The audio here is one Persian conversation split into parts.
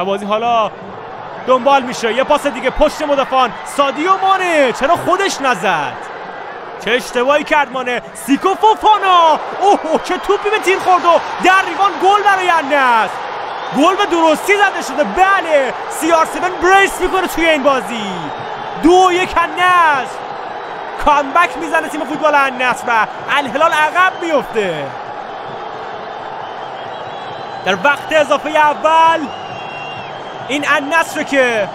و بازی حالا دنبال میشه. یه پاس دیگه پشت مدافعان سادیو مانه، چرا خودش نزد؟ چه اشتباهی کرد مانه. سیکو فوفانا، اوه چه توپی به تیر خورد و در ریوان گل برای النصر. گل به درستی زده شده. بله CR7 بریس میکنه توی این بازی. 2-1 النصر. کامبک میزنه تیم فوتبال النصر و الهلال عقب میفته. در وقت اضافه اول این النصر که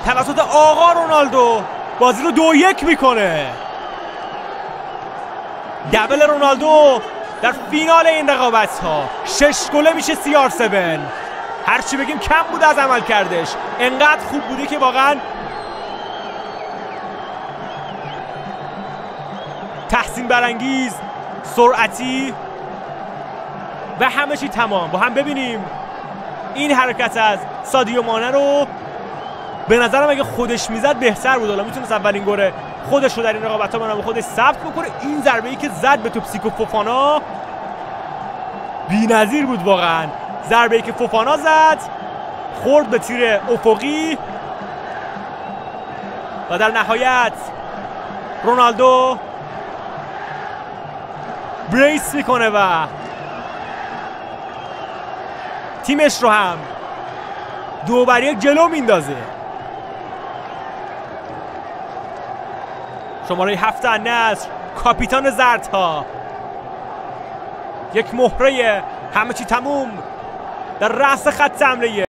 توسط آقا رونالدو بازی رو 2-1 میکنه. دبل رونالدو در فینال این رقابت ها. 6 گله میشه CR7. هرچی بگیم کم بود از عمل کردش. انقدر خوب بوده که واقعا تحسین برانگیز، سرعتی و همه چی تمام. با هم ببینیم این حرکت از سادیو مانه رو. به نظرم اگه خودش میزد بهتر بود. حالا میتونست اولین گل خودش رو در این رقابت ها به خودش ثبت بکنه. این ضربه‌ای که زد به توپ سیکو فوفانا بی‌نظیر بود واقعا. ضربه‌ای که فوفانا زد خورد به تیر افقی و در نهایت رونالدو بریس میکنه و تیمش رو هم 2-1 جلو میندازه. شماره 7 النصر، کاپیتان زردها، یک مهره همه چی تموم در رأس خط حمله.